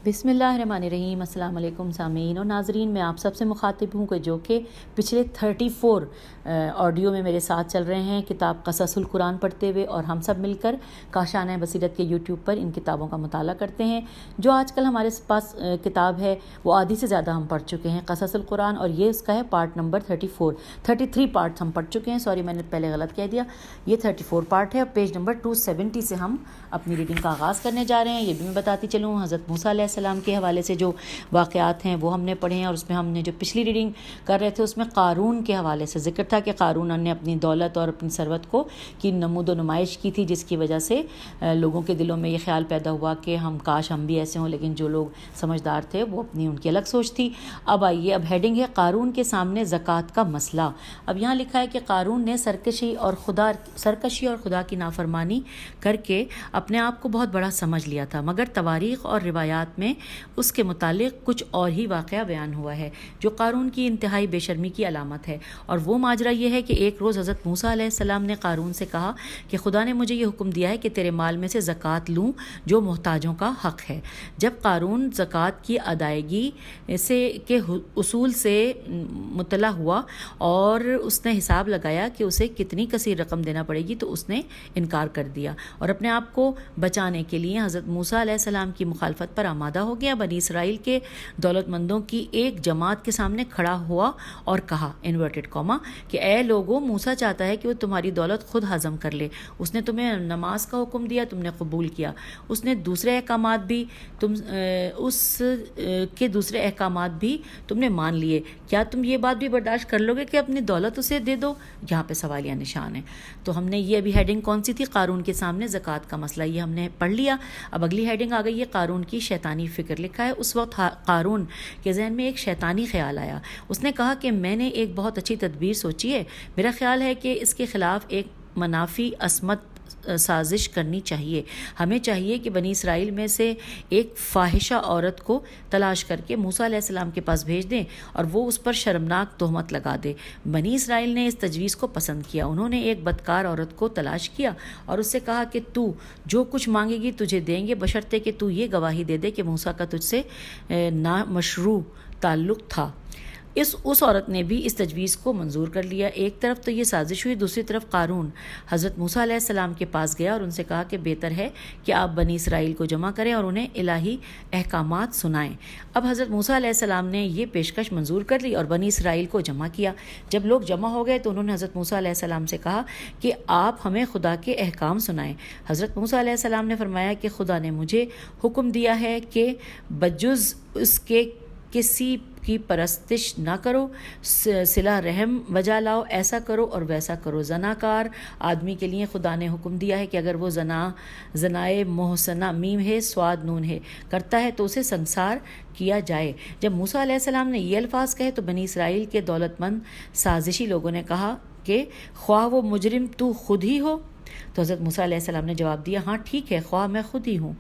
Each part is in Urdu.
بسم اللہ الرحمن الرحیم۔ السلام علیکم سامعین اور ناظرین، میں آپ سب سے مخاطب ہوں جو کہ پچھلے 34 آڈیو میں میرے ساتھ چل رہے ہیں کتاب قصص القرآن پڑھتے ہوئے، اور ہم سب مل کر کاشانہ بصیرت کے یوٹیوب پر ان کتابوں کا مطالعہ کرتے ہیں۔ جو آج کل ہمارے پاس کتاب ہے وہ آدھی سے زیادہ ہم پڑھ چکے ہیں، قصص القرآن، اور یہ اس کا ہے پارٹ نمبر 33 پارٹس ہم پڑھ چکے ہیں۔ سوری، میں نے پہلے غلط کہہ دیا، یہ 34 پارٹ ہے، اور پیج نمبر 270 سے ہم اپنی ریڈنگ کا آغاز کرنے جا رہے ہیں۔ یہ بھی میں بتاتی چلوں، حضرت موسیٰ علیہ السلام کے حوالے سے جو واقعات ہیں وہ ہم نے پڑھے ہیں، اور اس میں ہم نے جو پچھلی ریڈنگ کر رہے تھے اس میں قارون کے حوالے سے ذکر تھا کہ قارون نے اپنی دولت اور اپنی ثروت کی نمود و نمائش کی تھی، جس کی وجہ سے لوگوں کے دلوں میں یہ خیال پیدا ہوا کہ کاش ہم بھی ایسے ہوں، لیکن جو لوگ سمجھدار تھے وہ ان کی الگ سوچ تھی۔ اب آئیے، اب ہیڈنگ ہے قارون کے سامنے زکوٰۃ کا مسئلہ۔ اب یہاں لکھا ہے کہ قارون نے سرکشی اور خدا کی نافرمانی کر کے اپنے آپ کو بہت بڑا سمجھ لیا تھا، مگر تواریخ اور روایات میں اس کے متعلق کچھ اور ہی واقعہ بیان ہوا ہے جو قارون کی انتہائی بے شرمی کی علامت ہے۔ اور وہ ماجرا یہ ہے کہ ایک روز حضرت موسیٰ علیہ السلام نے قارون سے کہا کہ خدا نے مجھے یہ حکم دیا ہے کہ تیرے مال میں سے زکوٰۃ لوں جو محتاجوں کا حق ہے۔ جب قارون زکوٰۃ کی ادائیگی کے اصول سے مطلع ہوا اور اس نے حساب لگایا کہ اسے کتنی کثیر رقم دینا پڑے گی، تو اس نے انکار کر دیا اور اپنے آپ کو بچانے کے لیے حضرت موسیٰ علیہ السلام کی مخالفت پر آمادہ ہو گیا۔ بنی اسرائیل کے دولت مندوں کی ایک جماعت کے سامنے کھڑا ہوا اور کہا انورٹڈ کاما کہ اے لوگوں، موسیٰ چاہتا ہے کہ وہ تمہاری دولت خود ہضم کر لے۔ اس نے تمہیں نماز کا حکم دیا، تم نے قبول کیا۔ اس نے دوسرے احکامات بھی تم نے مان لیے۔ کیا تم یہ بات بھی برداشت کر لو گے کہ اپنی دولت اسے دے دو؟ یہاں پہ سوالیہ نشان ہے۔ تو ہم نے یہ ابھی ہیڈنگ کون سی تھی؟ قارون کے سامنے زکوٰۃ کا مسئلہ، یہ ہم نے پڑھ لیا۔ اب اگلی ہیڈنگ آ گئی ہے قارون کی شیطانی فکر۔ لکھا ہے اس وقت قارون کے ذہن میں ایک شیطانی خیال آیا۔ اس نے کہا کہ میں نے ایک بہت اچھی تدبیر سوچی ہے، میرا خیال ہے کہ اس کے خلاف ایک منافی عصمت سازش کرنی چاہیے۔ ہمیں چاہیے کہ بنی اسرائیل میں سے ایک فاحشہ عورت کو تلاش کر کے موسیٰ علیہ السلام کے پاس بھیج دیں اور وہ اس پر شرمناک تہمت لگا دے۔ بنی اسرائیل نے اس تجویز کو پسند کیا۔ انہوں نے ایک بدکار عورت کو تلاش کیا اور اس سے کہا کہ تو جو کچھ مانگے گی تجھے دیں گے، بشرطے کہ تو یہ گواہی دے دے کہ موسیٰ کا تجھ سے نامشروع تعلق تھا۔ اس عورت نے بھی اس تجویز کو منظور کر لیا۔ ایک طرف تو یہ سازش ہوئی، دوسری طرف قارون حضرت موسیٰ علیہ السلام کے پاس گیا اور ان سے کہا کہ بہتر ہے کہ آپ بنی اسرائیل کو جمع کریں اور انہیں الہی احکامات سنائیں۔ اب حضرت موسیٰ علیہ السلام نے یہ پیشکش منظور کر لی اور بنی اسرائیل کو جمع کیا۔ جب لوگ جمع ہو گئے تو انہوں نے حضرت موسیٰ علیہ السلام سے کہا کہ آپ ہمیں خدا کے احکام سنائیں۔ حضرت موسیٰ علیہ السلام نے فرمایا کہ خدا نے مجھے حکم دیا ہے کہ بجز اس کے کسی کی پرستش نہ کرو، صلہ رحم بجا لاؤ، ایسا کرو اور ویسا کرو۔ زناکار آدمی کے لیے خدا نے حکم دیا ہے کہ اگر وہ زنائے محسنہ میم ہے سواد نون ہے کرتا ہے تو اسے سنسار کیا جائے۔ جب موسیٰ علیہ السلام نے یہ الفاظ کہے تو بنی اسرائیل کے دولت مند سازشی لوگوں نے کہا کہ خواہ وہ مجرم تو خود ہی ہو۔ تو حضرت موسیٰ علیہ السلام نے جواب دیا، ہاں ٹھیک ہے، خواہ میں خود ہی ہوں۔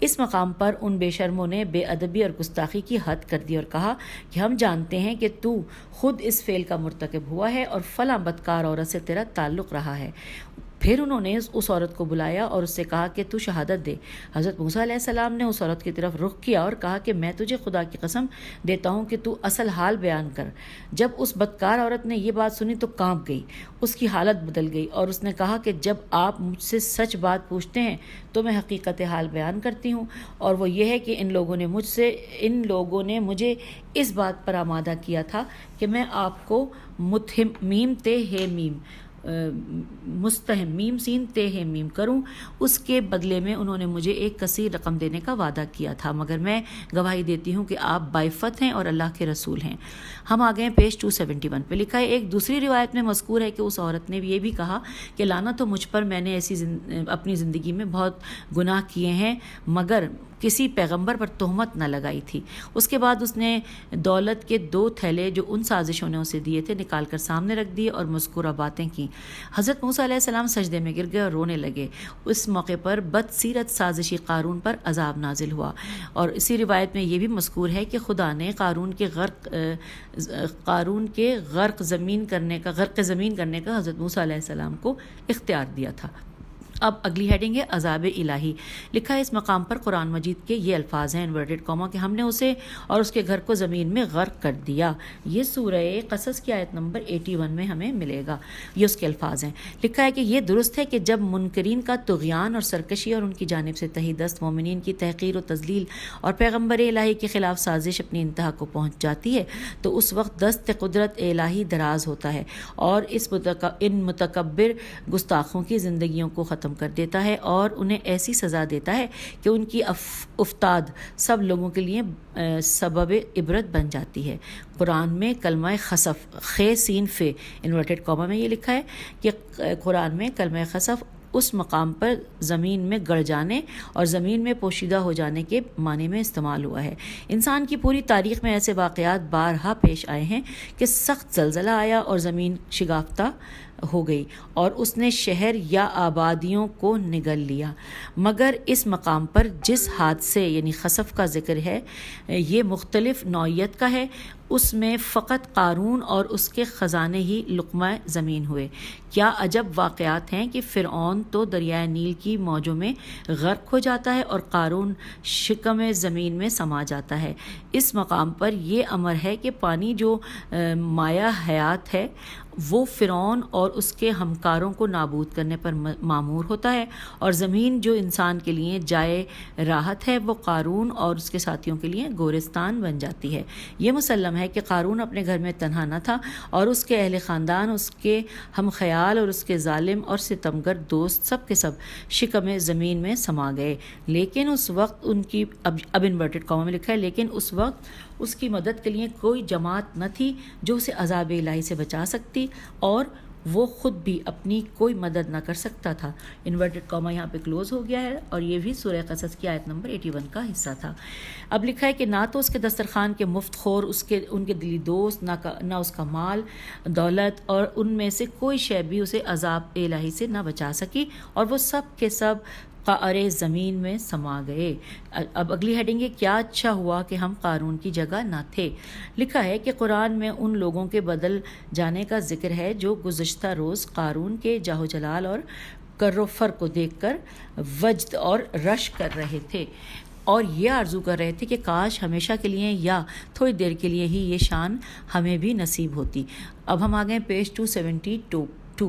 اس مقام پر ان بے شرموں نے بے ادبی اور گستاخی کی حد کر دی اور کہا کہ ہم جانتے ہیں کہ تو خود اس فعل کا مرتکب ہوا ہے اور فلاں بدکار عورت سے تیرا تعلق رہا ہے۔ پھر انہوں نے اس عورت کو بلایا اور اس سے کہا کہ تو شہادت دے۔ حضرت موسیٰ علیہ السلام نے اس عورت کی طرف رخ کیا اور کہا کہ میں تجھے خدا کی قسم دیتا ہوں کہ تو اصل حال بیان کر۔ جب اس بدکار عورت نے یہ بات سنی تو کانپ گئی، اس کی حالت بدل گئی اور اس نے کہا کہ جب آپ مجھ سے سچ بات پوچھتے ہیں تو میں حقیقت حال بیان کرتی ہوں، اور وہ یہ ہے کہ ان لوگوں نے مجھے اس بات پر آمادہ کیا تھا کہ میں آپ کو میم سین تے ہے میم کروں۔ اس کے بدلے میں انہوں نے مجھے ایک کثیر رقم دینے کا وعدہ کیا تھا، مگر میں گواہی دیتی ہوں کہ آپ باعفت ہیں اور اللہ کے رسول ہیں۔ ہم آ گئے پیج 271 پہ۔ لکھا ہے ایک دوسری روایت میں مذکور ہے کہ اس عورت نے یہ بھی کہا کہ لعنت ہو مجھ پر، میں نے اپنی زندگی میں بہت گناہ کیے ہیں مگر کسی پیغمبر پر تہمت نہ لگائی تھی۔ اس کے بعد اس نے دولت کے 2 تھیلے جو ان سازشوں نے اسے دیے تھے نکال کر سامنے رکھ دیے اور مذکورہ باتیں کی۔ حضرت موسیٰ علیہ السلام سجدے میں گر گئے اور رونے لگے۔ اس موقع پر بد سیرت سازشی قارون پر عذاب نازل ہوا، اور اسی روایت میں یہ بھی مذکور ہے کہ خدا نے قارون کے غرق زمین کرنے کا حضرت موسیٰ علیہ السلام کو اختیار دیا تھا۔ اب اگلی ہیڈنگ ہے عذاب الہی. لکھا ہے اس مقام پر قرآن مجید کے یہ الفاظ ہیں انورٹڈ کاما کہ ہم نے اسے اور اس کے گھر کو زمین میں غرق کر دیا. یہ سورہ قصص کی آیت نمبر 81 میں ہمیں ملے گا. یہ اس کے الفاظ ہیں. لکھا ہے کہ یہ درست ہے کہ جب منکرین کا طغیان اور سرکشی اور ان کی جانب سے تہی دست مومنین کی تحقیر و تذلیل اور پیغمبر الہی کے خلاف سازش اپنی انتہا کو پہنچ جاتی ہے تو اس وقت دست قدرت الہی دراز ہوتا ہے اور ان متکبر گستاخوں کی زندگیوں کو ختم کر دیتا ہے اور انہیں ایسی سزا دیتا ہے کہ ان کی افتاد سب لوگوں کے لیے سبب عبرت بن جاتی ہے. قرآن میں کلمہ خسف خے سین فے انورٹڈ کاما میں یہ لکھا ہے کہ قرآن میں کلمہ خسف اس مقام پر زمین میں گڑ جانے اور زمین میں پوشیدہ ہو جانے کے معنی میں استعمال ہوا ہے. انسان کی پوری تاریخ میں ایسے واقعات بارہا پیش آئے ہیں کہ سخت زلزلہ آیا اور زمین شگافتہ ہو گئی اور اس نے شہر یا آبادیوں کو نگل لیا. مگر اس مقام پر جس حادثے یعنی خسف کا ذکر ہے یہ مختلف نوعیت کا ہے. اس میں فقط قارون اور اس کے خزانے ہی لقمہ زمین ہوئے. کیا عجب واقعات ہیں کہ فرعون تو دریائے نیل کی موجوں میں غرق ہو جاتا ہے اور قارون شکم زمین میں سما جاتا ہے. اس مقام پر یہ امر ہے کہ پانی جو مایہ حیات ہے وہ فرعون اور اس کے ہمکاروں کو نابود کرنے پر مامور ہوتا ہے اور زمین جو انسان کے لیے جائے راحت ہے وہ قارون اور اس کے ساتھیوں کے لیے گورستان بن جاتی ہے. یہ مسلم ہے کہ قارون اپنے گھر میں تنہا نہ تھا اور اس کے اہل خاندان اس کے ہم خیال اور اس کے ظالم اور ستمگر دوست سب کے سب شکم زمین میں سما گئے. لیکن اس وقت ان کی اب انورٹڈ کاما میں لکھا ہے لیکن اس وقت اس کی مدد کے لیے کوئی جماعت نہ تھی جو اسے عذاب الہی سے بچا سکتی اور وہ خود بھی اپنی کوئی مدد نہ کر سکتا تھا. انورٹڈ کاما یہاں پہ کلوز ہو گیا ہے اور یہ بھی سورہ قصص کی آیت نمبر 81 کا حصہ تھا. اب لکھا ہے کہ نہ تو اس کے دسترخوان کے مفت خور ان کے دلی دوست نہ اس کا مال دولت اور ان میں سے کوئی شے بھی اسے عذاب الہی سے نہ بچا سکی اور وہ سب کے سب قعر زمین میں سما گئے. اب اگلی ہیڈنگ ہے کیا اچھا ہوا کہ ہم قارون کی جگہ نہ تھے. لکھا ہے کہ قرآن میں ان لوگوں کے بدل جانے کا ذکر ہے جو گزشتہ روز قارون کے جاہ و جلال اور کر و فر کو دیکھ کر وجد اور رش کر رہے تھے اور یہ آرزو کر رہے تھے کہ کاش ہمیشہ کے لیے یا تھوڑی دیر کے لیے ہی یہ شان ہمیں بھی نصیب ہوتی. اب ہم آ گئے پیج 272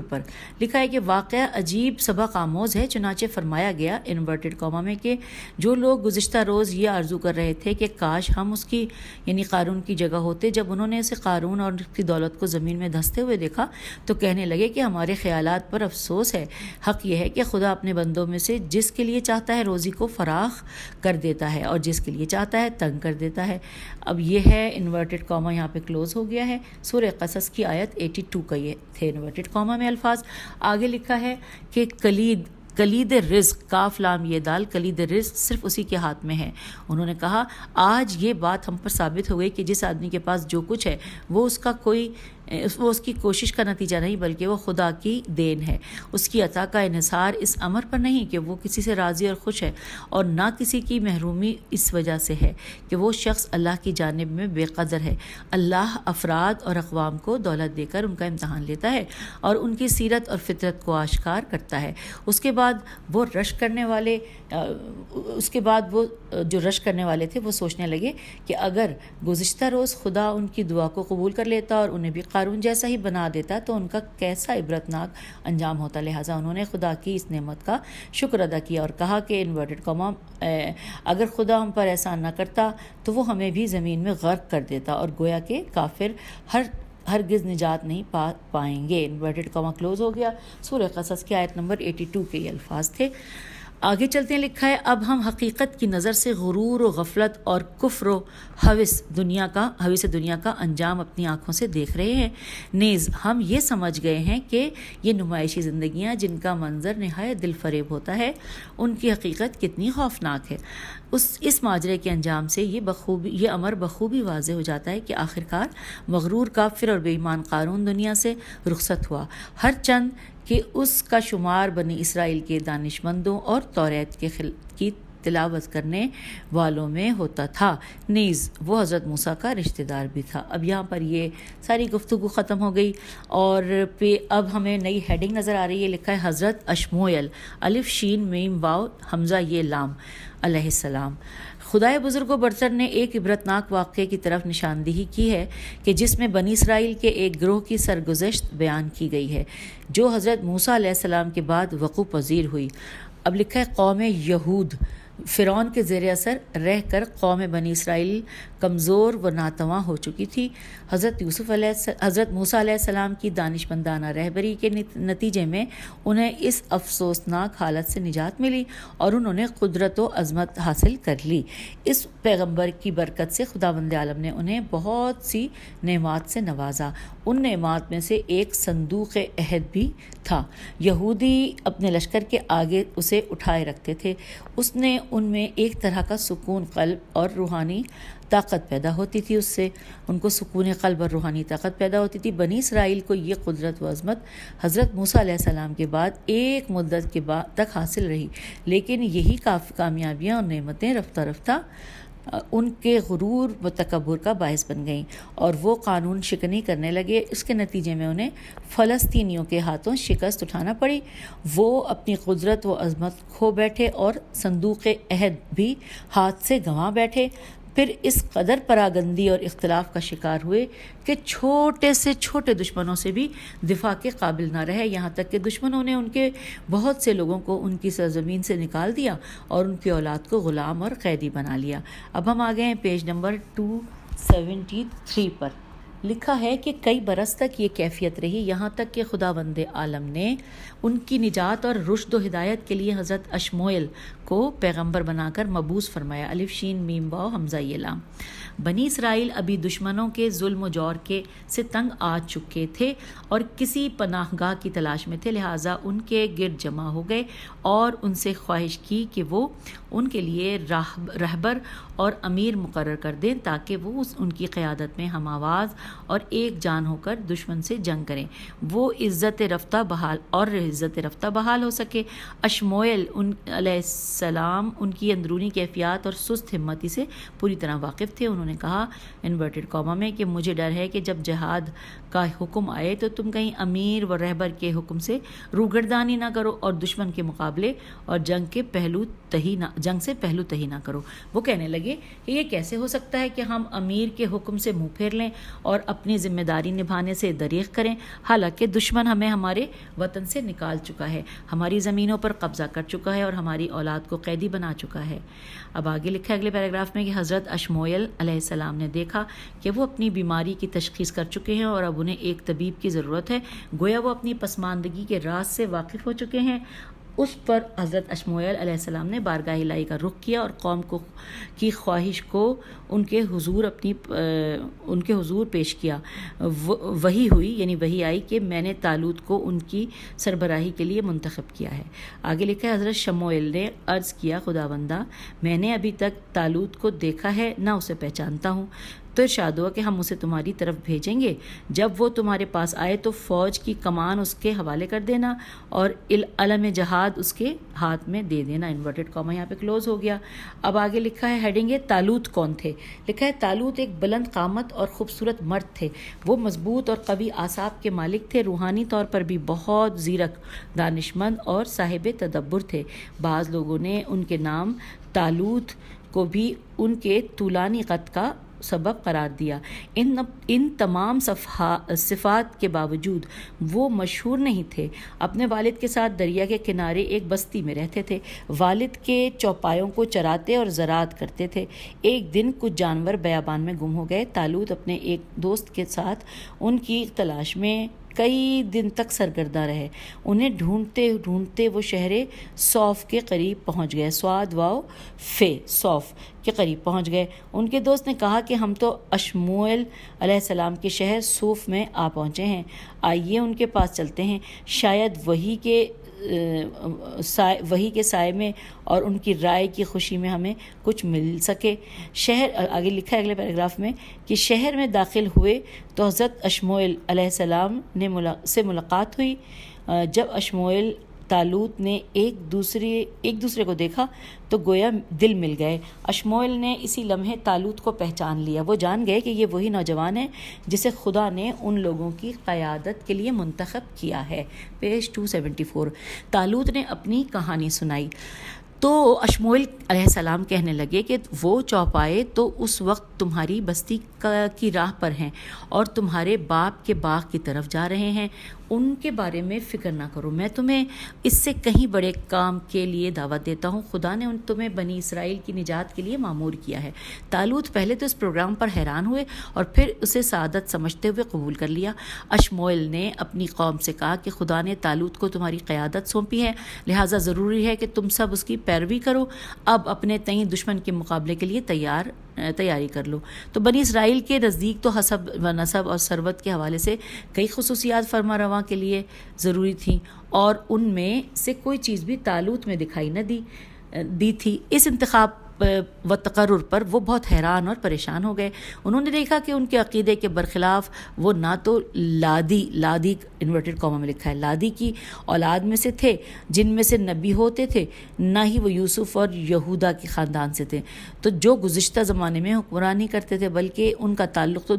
پر. لکھا ہے کہ واقعہ عجیب سبق آموز ہے. چنانچہ فرمایا گیا انورٹڈ کاما میں کہ جو لوگ گزشتہ روز یہ آرزو کر رہے تھے کہ کاش ہم اس کی یعنی قارون کی جگہ ہوتے جب انہوں نے اسے قارون اور اس کی دولت کو زمین میں دھنستے ہوئے دیکھا تو کہنے لگے کہ ہمارے خیالات پر افسوس ہے. حق یہ ہے کہ خدا اپنے بندوں میں سے جس کے لیے چاہتا ہے روزی کو فراخ کر دیتا ہے اور جس کے لیے چاہتا ہے تنگ کر دیتا ہے. اب یہ ہے انورٹڈ کاما یہاں پہ کلوز ہو گیا ہے. سورہ قصص کی آیت 82 کا یہ تھے انورٹڈ کاما میں الفاظ. آگے لکھا ہے کہ کلید رزق کاف لام یہ دال کلید رزق صرف اسی کے ہاتھ میں ہے. انہوں نے کہا آج یہ بات ہم پر ثابت ہو گئی کہ جس آدمی کے پاس جو کچھ ہے وہ اس کی کوشش کا نتیجہ نہیں بلکہ وہ خدا کی دین ہے. اس کی عطا کا انحصار اس امر پر نہیں کہ وہ کسی سے راضی اور خوش ہے اور نہ کسی کی محرومی اس وجہ سے ہے کہ وہ شخص اللہ کی جانب میں بے قدر ہے. اللہ افراد اور اقوام کو دولت دے کر ان کا امتحان لیتا ہے اور ان کی سیرت اور فطرت کو آشکار کرتا ہے. اس کے بعد وہ جو رش کرنے والے تھے وہ سوچنے لگے کہ اگر گزشتہ روز خدا ان کی دعا کو قبول کر لیتا اور انہیں بھی قارون جیسا ہی بنا دیتا تو ان کا کیسا عبرتناک انجام ہوتا. لہٰذا انہوں نے خدا کی اس نعمت کا شکر ادا کیا اور کہا کہ انورٹڈ کاما اگر خدا ہم پر احسان نہ کرتا تو وہ ہمیں بھی زمین میں غرق کر دیتا اور گویا کہ کافر ہرگز نجات نہیں پائیں گے. انورٹڈ کاما کلوز ہو گیا. سورہ قصص کی آیت نمبر 82 کے یہ الفاظ تھے. آگے چلتے ہیں. لکھا ہے اب ہم حقیقت کی نظر سے غرور و غفلت اور کفر و حوث دنیا کا انجام اپنی آنکھوں سے دیکھ رہے ہیں. نیز ہم یہ سمجھ گئے ہیں کہ یہ نمائشی زندگیاں جن کا منظر نہایت دل فریب ہوتا ہے ان کی حقیقت کتنی خوفناک ہے. اس ماجرے کے انجام سے یہ امر بخوبی واضح ہو جاتا ہے کہ آخرکار مغرور کافر اور بے ایمان قارون دنیا سے رخصت ہوا ہر چند کہ اس کا شمار بنی اسرائیل کے دانشمندوں اور توریت کی تلاوت کرنے والوں میں ہوتا تھا، نیز وہ حضرت موسیٰ کا رشتہ دار بھی تھا۔ اب یہاں پر یہ ساری گفتگو ختم ہو گئی اور اب ہمیں نئی ہیڈنگ نظر آ رہی ہے، لکھا ہے حضرت اشموئیل، الف شین میم واو حمزہ یہ لام علیہ السلام۔ خدائے بزرگ و برتر نے ایک عبرتناک واقعے کی طرف نشاندہی کی ہے کہ جس میں بنی اسرائیل کے ایک گروہ کی سرگزشت بیان کی گئی ہے جو حضرت موسیٰ علیہ السلام کے بعد وقوع پذیر ہوئی۔ اب لکھا ہے قوم یہود فرعون کے زیر اثر رہ کر قوم بنی اسرائیل کمزور و ناتواں ہو چکی تھی۔ حضرت موسیٰ علیہ السلام کی دانشمندانہ رہبری کے نتیجے میں انہیں اس افسوسناک حالت سے نجات ملی اور انہوں نے قدرت و عظمت حاصل کر لی۔ اس پیغمبر کی برکت سے خداوند عالم نے انہیں بہت سی نعمات سے نوازا۔ ان نعمات میں سے ایک صندوق عہد بھی تھا۔ یہودی اپنے لشکر کے آگے اسے اٹھائے رکھتے تھے۔ اس نے ان میں ایک طرح کا سکون قلب اور روحانی طاقت پیدا ہوتی تھی، اس سے ان کو سکون قلب اور روحانی طاقت پیدا ہوتی تھی۔ بنی اسرائیل کو یہ قدرت و عظمت حضرت موسیٰ علیہ السلام کے بعد ایک مدت کے بعد تک حاصل رہی، لیکن یہی کامیابیاں اور نعمتیں رفتہ رفتہ ان کے غرور و تکبر کا باعث بن گئیں اور وہ قانون شکنی کرنے لگے۔ اس کے نتیجے میں انہیں فلسطینیوں کے ہاتھوں شکست اٹھانا پڑی۔ وہ اپنی قدرت و عظمت کھو بیٹھے اور صندوق عہد بھی ہاتھ سے گنوا بیٹھے۔ پھر اس قدر پراگندی اور اختلاف کا شکار ہوئے کہ چھوٹے سے چھوٹے دشمنوں سے بھی دفاع کے قابل نہ رہے، یہاں تک کہ دشمنوں نے ان کے بہت سے لوگوں کو ان کی سرزمین سے نکال دیا اور ان کی اولاد کو غلام اور قیدی بنا لیا۔ اب ہم آ گئے ہیں پیج نمبر 273 پر۔ لکھا ہے کہ کئی برس تک یہ کیفیت رہی، یہاں تک کہ خداوند عالم نے ان کی نجات اور رشد و ہدایت کے لیے حضرت اشموئیل کو پیغمبر بنا کر مبعوث فرمایا۔ الف شین میم واو حمزہ یہ لام۔ بنی اسرائیل ابھی دشمنوں کے ظلم و جور سے تنگ آ چکے تھے اور کسی پناہ گاہ کی تلاش میں تھے، لہٰذا ان کے گرد جمع ہو گئے اور ان سے خواہش کی کہ وہ ان کے لیے رہبر اور امیر مقرر کر دیں تاکہ وہ ان کی قیادت میں ہم آواز اور ایک جان ہو کر دشمن سے جنگ کریں، وہ عزت رفتہ بحال ہو سکے۔ اشموئیل علیہ السلام ان کی اندرونی کیفیات اور سست ہمتی سے پوری طرح واقف تھے۔ انہوں نے کہا انورٹڈ کاما میں کہ مجھے ڈر ہے کہ جب جہاد کا حکم آئے تو تم کہیں امیر و رہبر کے حکم سے روگردانی نہ کرو اور دشمن کے مقابلے اور جنگ سے پہلو تہی نہ کرو۔ وہ کہنے لگے کہ یہ کیسے ہو سکتا ہے کہ ہم امیر کے حکم سے منہ پھیر لیں اور اپنی ذمہ داری نبھانے سے دریغ کریں، حالانکہ دشمن ہمیں ہمارے وطن سے نکال چکا ہے، ہماری زمینوں پر قبضہ کر چکا ہے اور ہماری اولاد کو قیدی بنا چکا ہے۔ اب آگے لکھا ہے اگلے پیراگراف میں کہ حضرت اشموئیل علیہ السلام نے دیکھا کہ وہ اپنی بیماری کی تشخیص کر چکے ہیں اور اب انہیں ایک طبیب کی ضرورت ہے، گویا وہ اپنی پسماندگی کے راز سے واقف ہو چکے ہیں۔ اس پر حضرت اشموئیل علیہ السلام نے بارگاہ الہی کا رخ کیا اور قوم کی خواہش کو ان کے حضور پیش کیا۔ وہی ہوئی، یعنی وہی آئی کہ میں نے طالوت کو ان کی سربراہی کے لیے منتخب کیا ہے۔ آگے لکھا ہے حضرت شموئیل نے عرض کیا خداوندہ، میں نے ابھی تک طالوت کو دیکھا ہے نہ اسے پہچانتا ہوں، تو ارشاد ہوا کہ ہم اسے تمہاری طرف بھیجیں گے، جب وہ تمہارے پاس آئے تو فوج کی کمان اس کے حوالے کر دینا اور علم جہاد اس کے ہاتھ میں دے دینا۔ انورٹڈ کاما یہاں پہ کلوز ہو گیا۔ اب آگے لکھا ہے ہیڈنگ ہے طالوت کون تھے؟ لکھا ہے طالوت ایک بلند قامت اور خوبصورت مرد تھے، وہ مضبوط اور قوی اعصاب کے مالک تھے، روحانی طور پر بھی بہت زیرک، دانشمند اور صاحب تدبر تھے۔ بعض لوگوں نے ان کے نام طالوت کو بھی ان کے طولانی قد کا سبب قرار دیا۔ ان تمام صفات کے باوجود وہ مشہور نہیں تھے۔ اپنے والد کے ساتھ دریا کے کنارے ایک بستی میں رہتے تھے، والد کے چوپایوں کو چراتے اور زراعت کرتے تھے۔ ایک دن کچھ جانور بیابان میں گم ہو گئے۔ طالوت اپنے ایک دوست کے ساتھ ان کی تلاش میں کئی دن تک سرگرداں رہے۔ انہیں ڈھونڈتے ڈھونڈتے وہ شہر صوف کے قریب پہنچ گئے، سواد واو فے صوف کے قریب پہنچ گئے۔ ان کے دوست نے کہا کہ ہم تو اشموئیل علیہ السلام کے شہر صوف میں آ پہنچے ہیں، آئیے ان کے پاس چلتے ہیں، شاید وہی کے سائے میں اور ان کی رائے کی خوشی میں ہمیں کچھ مل سکے۔ آگے لکھا ہے اگلے پیراگراف میں کہ شہر میں داخل ہوئے تو حضرت اشموئیل علیہ السلام سے ملاقات ہوئی۔ جب اشموئیل طالوت نے ایک دوسرے کو دیکھا تو گویا دل مل گئے۔ اشموئیل نے اسی لمحے طالوت کو پہچان لیا۔ وہ جان گئے کہ یہ وہی نوجوان ہے جسے خدا نے ان لوگوں کی قیادت کے لیے منتخب کیا ہے۔ پیج 274۔ طالوت نے اپنی کہانی سنائی تو اشموئیل علیہ السلام کہنے لگے کہ وہ چوپائے تو اس وقت تمہاری بستی کی راہ پر ہیں اور تمہارے باپ کے باغ کی طرف جا رہے ہیں، ان کے بارے میں فکر نہ کرو، میں تمہیں اس سے کہیں بڑے کام کے لیے دعوت دیتا ہوں، خدا نے تمہیں بنی اسرائیل کی نجات کے لیے مامور کیا ہے۔ طالوت پہلے تو اس پروگرام پر حیران ہوئے اور پھر اسے سعادت سمجھتے ہوئے قبول کر لیا۔ اشموئیل نے اپنی قوم سے کہا کہ خدا نے طالوت کو تمہاری قیادت سونپی ہے، لہٰذا ضروری ہے کہ تم سب اس کی پیروی کرو، اب اپنے تئیں دشمن کے مقابلے کے لیے تیاری کر لو۔ تو بنی اسرائیل کے نزدیک تو حسب و نسب اور ثروت کے حوالے سے کئی خصوصیات فرما رواں کے لیے ضروری تھیں اور ان میں سے کوئی چیز بھی طالوت میں دکھائی نہ دی تھی۔ اس انتخاب و تقرر پر وہ بہت حیران اور پریشان ہو گئے۔ انہوں نے دیکھا کہ ان کے عقیدے کے برخلاف وہ نہ تو لادی انورٹڈ کاما میں لکھا ہے لادی کی اولاد میں سے تھے جن میں سے نبی ہوتے تھے، نہ ہی وہ یوسف اور یہودا کے خاندان سے تھے تو جو گزشتہ زمانے میں حکمرانی کرتے تھے، بلکہ ان کا تعلق تو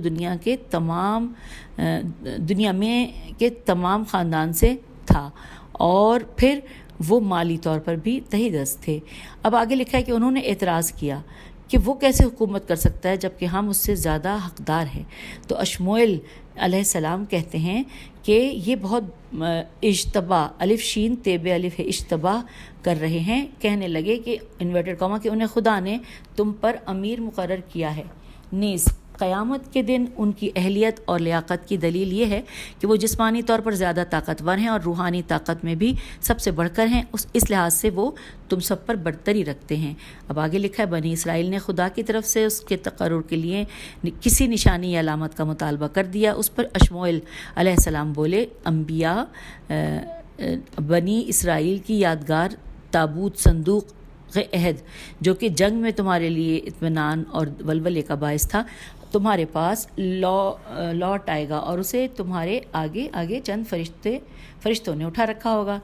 دنیا میں کے تمام خاندان سے تھا، اور پھر وہ مالی طور پر بھی تہی دست تھے۔ اب آگے لکھا ہے کہ انہوں نے اعتراض کیا کہ وہ کیسے حکومت کر سکتا ہے جبکہ ہم اس سے زیادہ حقدار ہیں۔ تو اشموئیل علیہ السلام کہتے ہیں کہ یہ بہت اشتباہ الف شین تیب الف ہے اشتباہ کر رہے ہیں، کہنے لگے کہ انورٹڈ کاما کہ انہیں خدا نے تم پر امیر مقرر کیا ہے، نیز قیامت کے دن ان کی اہلیت اور لیاقت کی دلیل یہ ہے کہ وہ جسمانی طور پر زیادہ طاقتور ہیں اور روحانی طاقت میں بھی سب سے بڑھ کر ہیں، اس لحاظ سے وہ تم سب پر برتری رکھتے ہیں۔ اب آگے لکھا ہے بنی اسرائیل نے خدا کی طرف سے اس کے تقرر کے لیے کسی نشانی یا علامت کا مطالبہ کر دیا۔ اس پر اشموئیل علیہ السلام بولے، انبیاء بنی اسرائیل کی یادگار تابوت صندوق عہد جو کہ جنگ میں تمہارے لیے اطمینان اور ولولے کا باعث تھا، تمہارے پاس لوٹ آئے گا اور اسے تمہارے آگے چند فرشتوں نے اٹھا رکھا ہوگا۔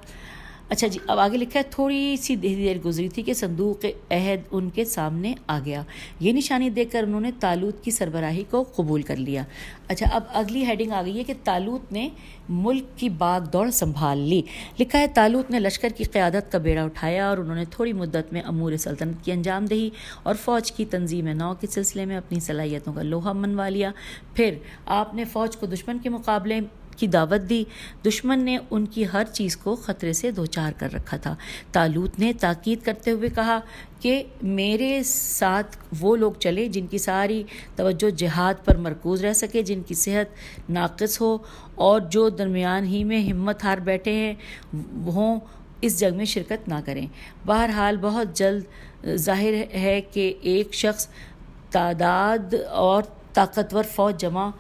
اچھا جی، اب آگے لکھا ہے تھوڑی سی دیر گزری تھی کہ صندوق عہد ان کے سامنے آ گیا، یہ نشانی دیکھ کر انہوں نے طالوت کی سربراہی کو قبول کر لیا۔ اچھا، اب اگلی ہیڈنگ آ گئی ہے کہ طالوت نے ملک کی باغ دوڑ سنبھال لی۔ لکھا ہے طالوت نے لشکر کی قیادت کا بیڑا اٹھایا اور انہوں نے تھوڑی مدت میں امور سلطنت کی انجام دہی اور فوج کی تنظیم نو کے سلسلے میں اپنی صلاحیتوں کا لوہا منوا لیا۔ پھر آپ نے فوج کو دشمن کے مقابلے کی دعوت دی۔ دشمن نے ان کی ہر چیز کو خطرے سے دوچار کر رکھا تھا۔ طالوت نے تاکید کرتے ہوئے کہا کہ میرے ساتھ وہ لوگ چلے جن کی ساری توجہ جہاد پر مرکوز رہ سکے، جن کی صحت ناقص ہو اور جو درمیان ہی میں ہمت ہار بیٹھے ہیں وہ اس جنگ میں شرکت نہ کریں۔ بہرحال بہت جلد ظاہر ہے کہ ایک شخص تعداد اور طاقتور فوج جمع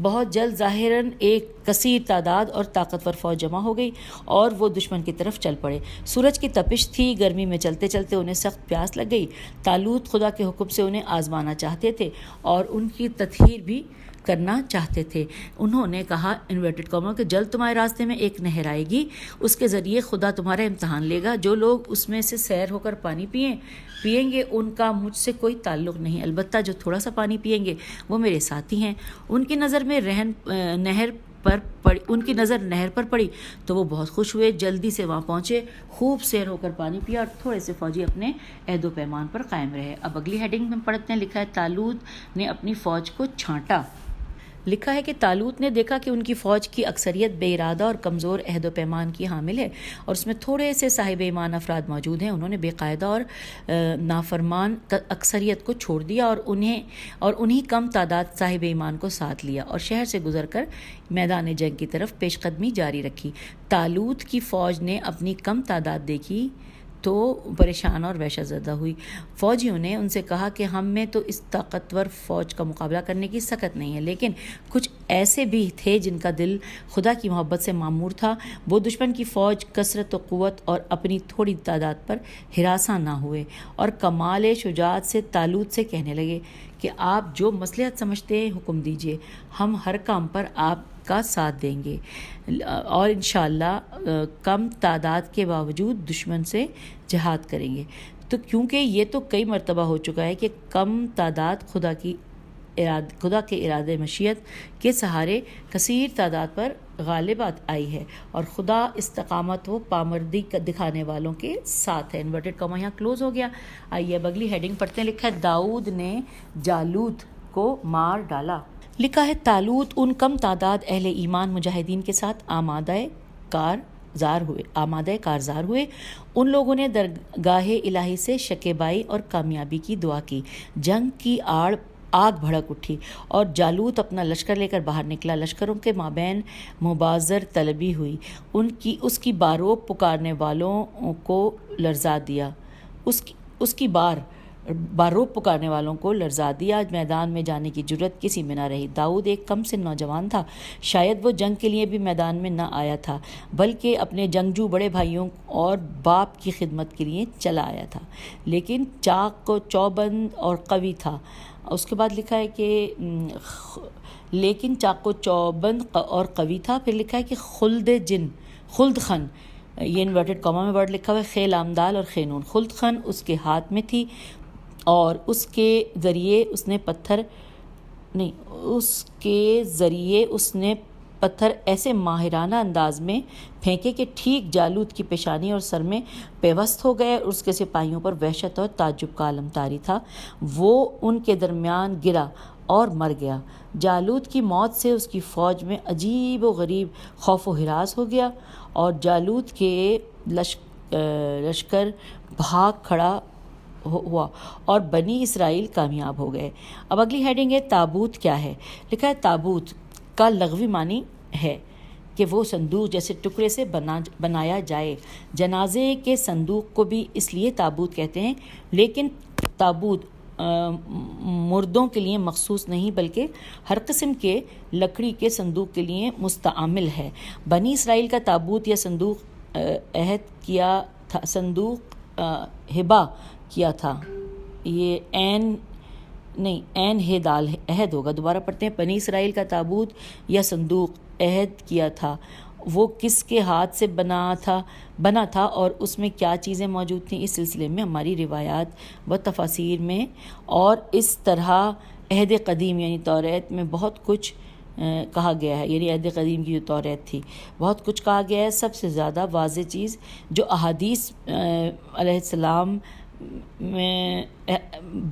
بہت جلد ظاہراً ایک کثیر تعداد اور طاقتور فوج جمع ہو گئی اور وہ دشمن کی طرف چل پڑے۔ سورج کی تپش تھی، گرمی میں چلتے چلتے انہیں سخت پیاس لگ گئی۔ طالوت خدا کے حکم سے انہیں آزمانا چاہتے تھے اور ان کی تطہیر بھی کرنا چاہتے تھے۔ انہوں نے کہا انورٹڈ کاما کہ جلد تمہارے راستے میں ایک نہر آئے گی، اس کے ذریعے خدا تمہارا امتحان لے گا، جو لوگ اس میں سے سیر ہو کر پانی پیئیں گے ان کا مجھ سے کوئی تعلق نہیں، البتہ جو تھوڑا سا پانی پیئیں گے وہ میرے ساتھی ہیں۔ ان کی نظر نہر پر پڑی تو وہ بہت خوش ہوئے، جلدی سے وہاں پہنچے، خوب سیر ہو کر پانی پیا اور تھوڑے سے فوجی اپنے عہد و پیمان پر قائم رہے۔ اب اگلی ہیڈنگ میں پڑھتے ہیں، لکھا ہے طالوت نے اپنی فوج کو چھانٹا۔ لکھا ہے کہ طالوت نے دیکھا کہ ان کی فوج کی اکثریت بے ارادہ اور کمزور عہد و پیمان کی حامل ہے اور اس میں تھوڑے سے صاحب ایمان افراد موجود ہیں۔ انہوں نے بے قاعدہ اور نافرمان اکثریت کو چھوڑ دیا اور انہی کم تعداد صاحب ایمان کو ساتھ لیا اور شہر سے گزر کر میدان جنگ کی طرف پیش قدمی جاری رکھی۔ طالوت کی فوج نے اپنی کم تعداد دیکھی تو پریشان اور وحشت زدہ ہوئی۔ فوجیوں نے ان سے کہا کہ ہم میں تو اس طاقتور فوج کا مقابلہ کرنے کی سکت نہیں ہے، لیکن کچھ ایسے بھی تھے جن کا دل خدا کی محبت سے معمور تھا۔ وہ دشمن کی فوج کثرت و قوت اور اپنی تھوڑی تعداد پر ہراساں نہ ہوئے اور کمال شجاعت سے طالوت سے کہنے لگے کہ آپ جو مصلحت سمجھتے ہیں حکم دیجیے، ہم ہر کام پر آپ کا ساتھ دیں گے اور انشاءاللہ کم تعداد کے باوجود دشمن سے جہاد کریں گے. تو کیونکہ یہ تو کئی مرتبہ ہو چکا ہے کہ کم تعداد خدا کے ارادے مشیت کے سہارے کثیر تعداد پر غالب آئی ہے اور خدا استقامت و پامردی دکھانے والوں کے ساتھ ہے. انورٹڈ کاما یہاں کلوز ہو گیا. آئیے اب اگلی ہیڈنگ پڑھتے ہیں. لکھا ہے داؤد نے جالوت کو مار ڈالا. لکھا ہے طالوت ان کم تعداد اہل ایمان مجاہدین کے ساتھ آمادہ کارزار ہوئے. ان لوگوں نے درگاہ الہی سے شکیبائی اور کامیابی کی دعا کی. جنگ کی آگ بھڑک اٹھی اور جالوت اپنا لشکر لے کر باہر نکلا. لشکروں کے مابین مبازر طلبی ہوئی. اس کی باروب پکارنے والوں کو لرزا دیا. باروب پکارنے والوں کو لرزا دیا. میدان میں جانے کی جرت کسی میں نہ رہی. داؤد ایک کم سن نوجوان تھا. شاید وہ جنگ کے لیے بھی میدان میں نہ آیا تھا بلکہ اپنے جنگجو بڑے بھائیوں اور باپ کی خدمت کے لیے چلا آیا تھا. لیکن چاق و چوبند اور قوی تھا. اس کے بعد لکھا ہے کہ لیکن چاق و چوبند اور قوی تھا. پھر لکھا ہے کہ خلد خن، یہ انورٹڈ کاما میں ورڈ لکھا ہوا ہے، خیل آمدال اور خینون. خلد خن اس کے ہاتھ میں تھی اور اس کے ذریعے اس نے پتھر ایسے ماہرانہ انداز میں پھینکے کہ ٹھیک جالوت کی پیشانی اور سر میں پیوست ہو گئے. اس کے سپاہیوں پر وحشت اور تعجب کا عالم طاری تھا. وہ ان کے درمیان گرا اور مر گیا. جالوت کی موت سے اس کی فوج میں عجیب و غریب خوف و ہراس ہو گیا اور جالوت کے لشکر بھاگ کھڑا ہوا اور بنی اسرائیل کامیاب ہو گئے. اب اگلی ہیڈنگ ہے تابوت کیا ہے. لکھا ہے تابوت کا لغوی معنی ہے کہ وہ صندوق جیسے ٹکڑے سے بنایا جائے. جنازے کے صندوق کو بھی اس لیے تابوت کہتے ہیں، لیکن تابوت مردوں کے لیے مخصوص نہیں بلکہ ہر قسم کے لکڑی کے صندوق کے لیے مستعمل ہے. بنی اسرائیل کا تابوت یا صندوق ہبا کیا تھا. یہ ہے دال عہد ہوگا. دوبارہ پڑھتے ہیں. بنی اسرائیل کا تابوت یا صندوق عہد کیا تھا. وہ کس کے ہاتھ سے بنا تھا اور اس میں کیا چیزیں موجود تھیں. اس سلسلے میں ہماری روایات و تفاسیر میں اور اس طرح عہد قدیم یعنی توریت میں بہت کچھ کہا گیا ہے. یعنی عہد قدیم کی جو توریت تھی بہت کچھ کہا گیا ہے. سب سے زیادہ واضح چیز جو احادیث علیہ السلام میں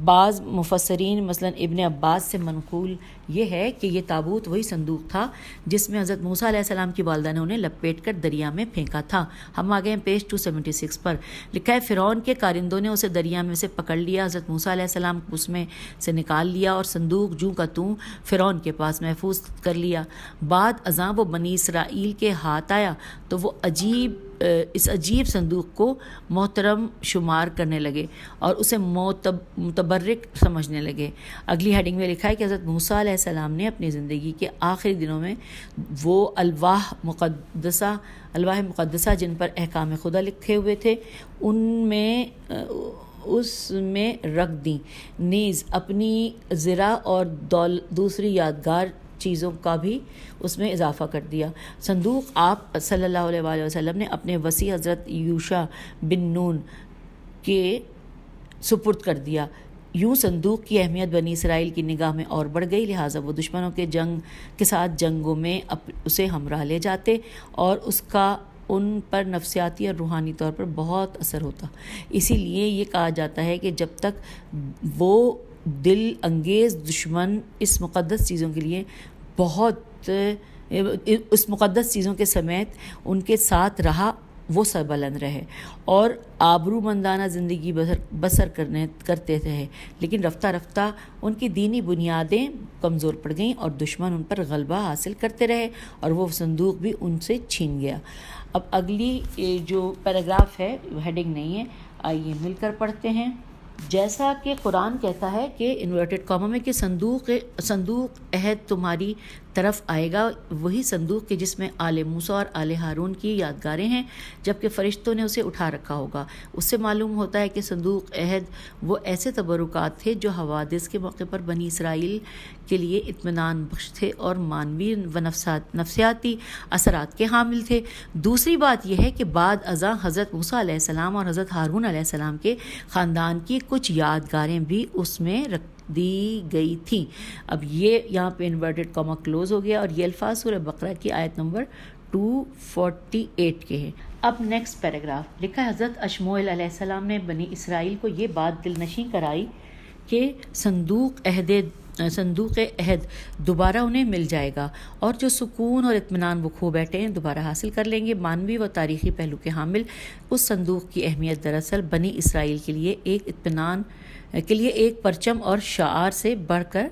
بعض مفسرین مثلا ابن عباس سے منقول یہ ہے کہ یہ تابوت وہی صندوق تھا جس میں حضرت موسیٰ علیہ السلام کی والدہ نے انہیں لپیٹ کر دریا میں پھینکا تھا. ہم آگئے ہیں پیج 276 پر. لکھا ہے فرعون کے کارندوں نے اسے دریا میں سے پکڑ لیا. حضرت موسیٰ علیہ السلام کو اس میں سے نکال لیا اور صندوق جوں کا توں فرعون کے پاس محفوظ کر لیا. بعد ازاں وہ بنی اسرائیل کے ہاتھ آیا تو وہ اس عجیب صندوق کو محترم شمار کرنے لگے اور اسے متبرک سمجھنے لگے. اگلی ہیڈنگ میں لکھا ہے کہ حضرت موسیٰ علیہ السلام نے اپنی زندگی کے آخری دنوں میں وہ الواح مقدسہ جن پر احکام خدا لکھے ہوئے تھے اس میں رکھ دیں. نیز اپنی زرع اور دوسری یادگار چیزوں کا بھی اس میں اضافہ کر دیا. صندوق آپ صلی اللہ علیہ وآلہ وسلم نے اپنے وصی حضرت یوشع بن نون کے سپرد کر دیا. یوں صندوق کی اہمیت بنی اسرائیل کی نگاہ میں اور بڑھ گئی. لہٰذا وہ دشمنوں کے ساتھ جنگوں میں اسے ہمراہ لے جاتے اور اس کا ان پر نفسیاتی اور روحانی طور پر بہت اثر ہوتا. اسی لیے یہ کہا جاتا ہے کہ جب تک وہ دل انگیز دشمن اس مقدس چیزوں کے لیے اس مقدس چیزوں کے سمیت ان کے ساتھ رہا وہ سربلند رہے اور آبرومندانہ زندگی بسر کرتے رہے. لیکن رفتہ رفتہ ان کی دینی بنیادیں کمزور پڑ گئیں اور دشمن ان پر غلبہ حاصل کرتے رہے اور وہ صندوق بھی ان سے چھین گیا. اب اگلی جو پیراگراف ہے ہیڈنگ نہیں ہے، آئیے مل کر پڑھتے ہیں. جیسا کہ قرآن کہتا ہے کہ انورٹڈ کاما میں کہ صندوق عہد تمہاری طرف آئے گا وہی صندوق کے جس میں آل موسیٰ اور آل ہارون کی یادگاریں ہیں، جبکہ فرشتوں نے اسے اٹھا رکھا ہوگا۔ اس سے معلوم ہوتا ہے کہ صندوق عہد وہ ایسے تبرکات تھے جو حوادث کے موقع پر بنی اسرائیل کے لیے اطمینان بخش تھے اور معنوی و نفسیاتی اثرات کے حامل تھے۔ دوسری بات یہ ہے کہ بعد ازاں حضرت موسیٰ علیہ السلام اور حضرت ہارون علیہ السلام کے خاندان کی کچھ یادگاریں بھی اس میں رکھ دی گئی تھیں۔ اب یہ یہاں پہ انورٹڈ کاما کلوز ہو گیا، اور یہ الفاظ سورہ بقرہ کی آیت نمبر 248 کے ہیں۔ اب نیکسٹ پیراگراف لکھا ہے، حضرت اشموئیل علیہ السلام نے بنی اسرائیل کو یہ بات دل نشیں کرائی کہ صندوق عہد دوبارہ انہیں مل جائے گا، اور جو سکون اور اطمینان وہ کھو بیٹھے ہیں دوبارہ حاصل کر لیں گے۔ معنوی و تاریخی پہلو کے حامل اس صندوق کی اہمیت دراصل بنی اسرائیل کے لیے ایک پرچم اور شعار سے بڑھ کر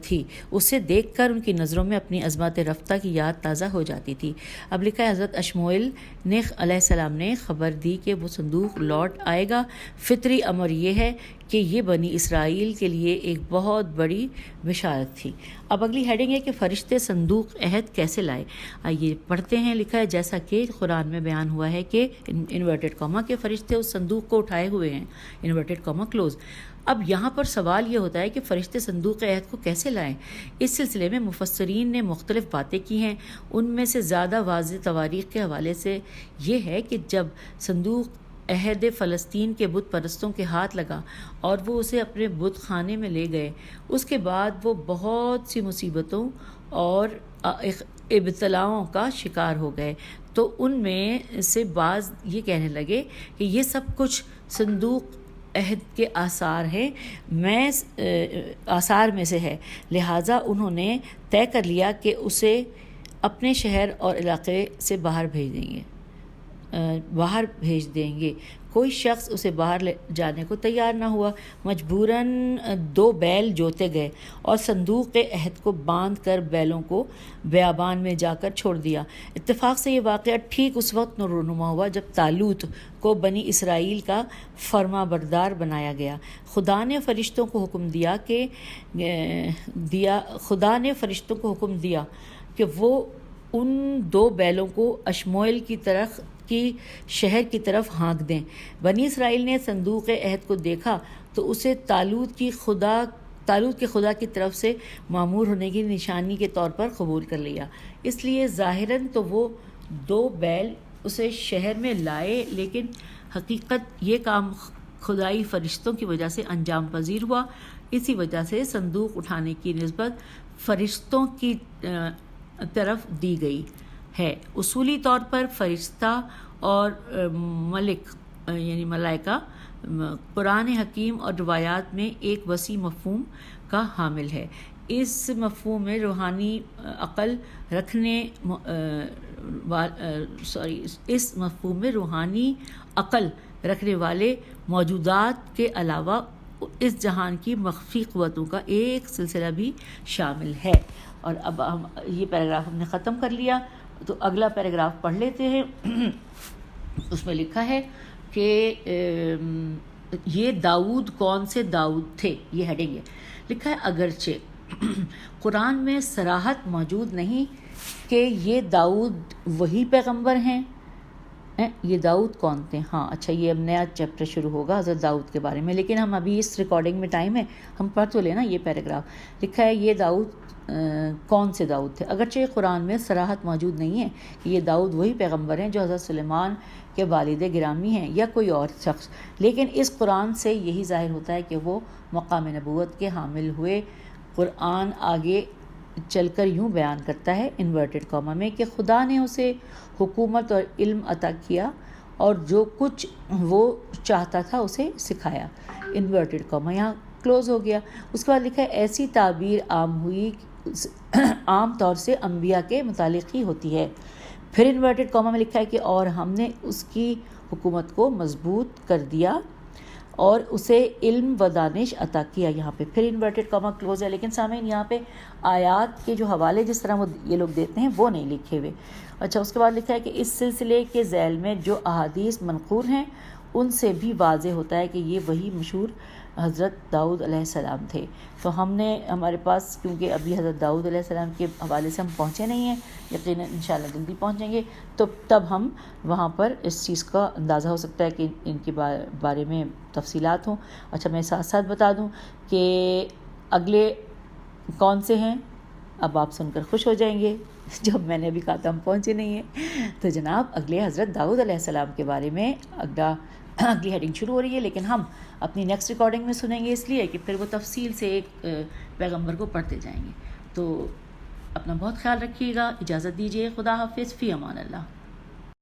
تھی۔ اسے دیکھ کر ان کی نظروں میں اپنی عظمت رفتہ کی یاد تازہ ہو جاتی تھی۔ اب لکھا ہے، حضرت اشموئیل علیہ السلام نے خبر دی کہ وہ صندوق لوٹ آئے گا۔ فطری امر یہ ہے کہ یہ بنی اسرائیل کے لیے ایک بہت بڑی بشارت تھی۔ اب اگلی ہیڈنگ ہے کہ فرشتے صندوق عہد کیسے لائے۔ آئیے پڑھتے ہیں۔ لکھا ہے، جیسا کہ قرآن میں بیان ہوا ہے کہ انورٹڈ کاما کے فرشتے اس صندوق کو اٹھائے ہوئے ہیں، انورٹڈ کاما کلوز۔ اب یہاں پر سوال یہ ہوتا ہے کہ فرشتے صندوق عہد کو کیسے لائیں۔ اس سلسلے میں مفسرین نے مختلف باتیں کی ہیں۔ ان میں سے زیادہ واضح تواریخ کے حوالے سے یہ ہے کہ جب صندوق عہد فلسطین کے بت پرستوں کے ہاتھ لگا اور وہ اسے اپنے بت خانے میں لے گئے، اس کے بعد وہ بہت سی مصیبتوں اور ابتلاؤں کا شکار ہو گئے، تو ان میں سے بعض یہ کہنے لگے کہ یہ سب کچھ صندوق عہد کے آثار میں سے ہے، لہٰذا انہوں نے طے کر لیا کہ اسے اپنے شہر اور علاقے سے باہر بھیج دیں گے۔ کوئی شخص اسے باہر لے جانے کو تیار نہ ہوا۔ مجبوراً 2 بیل جوتے گئے اور صندوق عہد کو باندھ کر بیلوں کو بیابان میں جا کر چھوڑ دیا۔ اتفاق سے یہ واقعہ ٹھیک اس وقت رونما ہوا جب طالوت کو بنی اسرائیل کا فرما بردار بنایا گیا۔ خدا نے فرشتوں کو حکم دیا کہ وہ ان 2 بیلوں کو اشموئیل کی شہر کی طرف ہانک دیں۔ بنی اسرائیل نے صندوق عہد کو دیکھا تو اسے طالوت کے خدا کی طرف سے معمور ہونے کی نشانی کے طور پر قبول کر لیا۔ اس لیے ظاہراً تو وہ 2 بیل اسے شہر میں لائے، لیکن حقیقت یہ کام خدائی فرشتوں کی وجہ سے انجام پذیر ہوا۔ اسی وجہ سے صندوق اٹھانے کی نسبت فرشتوں کی طرف دی گئی ہے۔ اصولی طور پر فرشتہ اور ملک یعنی ملائکہ قرآن حکیم اور روایات میں ایک وسیع مفہوم کا حامل ہے۔ اس مفہوم میں روحانی عقل رکھنے والے موجودات کے علاوہ اس جہان کی مخفی قوتوں کا ایک سلسلہ بھی شامل ہے۔ اور اب ہم یہ پیراگراف ہم نے ختم کر لیا، تو اگلا پیراگراف پڑھ لیتے ہیں۔ اس میں لکھا ہے کہ یہ داؤد کون سے داؤد تھے، یہ ہیڈنگ ہے۔ لکھا ہے، اگرچہ قرآن میں صراحت موجود نہیں کہ یہ داؤد وہی پیغمبر ہیں۔ یہ داؤد کون تھے؟ ہاں اچھا، یہ اب نیا چیپٹر شروع ہوگا حضرت داؤد کے بارے میں، لیکن ہم ابھی اس ریکارڈنگ میں ٹائم ہے، ہم پڑھ تو لینا یہ پیراگراف۔ لکھا ہے، یہ داؤد کون سے داؤد تھے۔ اگرچہ قرآن میں صراحت موجود نہیں ہے کہ یہ داؤد وہی پیغمبر ہیں جو حضرت سلیمان کے والد گرامی ہیں یا کوئی اور شخص، لیکن اس قرآن سے یہی ظاہر ہوتا ہے کہ وہ مقام نبوت کے حامل ہوئے۔ قرآن آگے چل کر یوں بیان کرتا ہے انورٹڈ کاما میں کہ خدا نے اسے حکومت اور علم عطا کیا اور جو کچھ وہ چاہتا تھا اسے سکھایا۔ انورٹڈ کاما یہاں کلوز ہو گیا۔ اس کے بعد لکھا ہے، ایسی تعبیر عام طور سے انبیاء کے متعلق ہی ہوتی ہے۔ پھر انورٹڈ کاما میں لکھا ہے کہ اور ہم نے اس کی حکومت کو مضبوط کر دیا اور اسے علم و دانش عطا کیا۔ یہاں پہ پھر انورٹڈ کاما کلوز ہے، لیکن سامعین یہاں پہ آیات کے جو حوالے جس طرح وہ یہ لوگ دیتے ہیں وہ نہیں لکھے ہوئے۔ اچھا، اس کے بعد لکھا ہے کہ اس سلسلے کے ذیل میں جو احادیث منقول ہیں ان سے بھی واضح ہوتا ہے کہ یہ وہی مشہور حضرت داؤد علیہ السلام تھے۔ تو ہم نے ہمارے پاس کیونکہ ابھی حضرت داؤد علیہ السلام کے حوالے سے ہم پہنچے نہیں ہیں، یقیناً انشاءاللہ جلدی پہنچیں گے، تو تب ہم وہاں پر اس چیز کا اندازہ ہو سکتا ہے کہ ان کے بارے میں تفصیلات ہوں۔ اچھا میں ساتھ ساتھ بتا دوں کہ اگلے کون سے ہیں، اب آپ سن کر خوش ہو جائیں گے، جب میں نے ابھی کہا تھا ہم پہنچے نہیں ہیں، تو جناب اگلے حضرت داؤد علیہ السلام کے بارے میں اگلی ہیڈنگ شروع ہو رہی ہے، لیکن ہم اپنی نیکسٹ ریکارڈنگ میں سنیں گے، اس لیے کہ پھر وہ تفصیل سے ایک پیغمبر کو پڑھتے جائیں گے۔ تو اپنا بہت خیال رکھیے گا، اجازت دیجیے، خدا حافظ، فی امان اللہ۔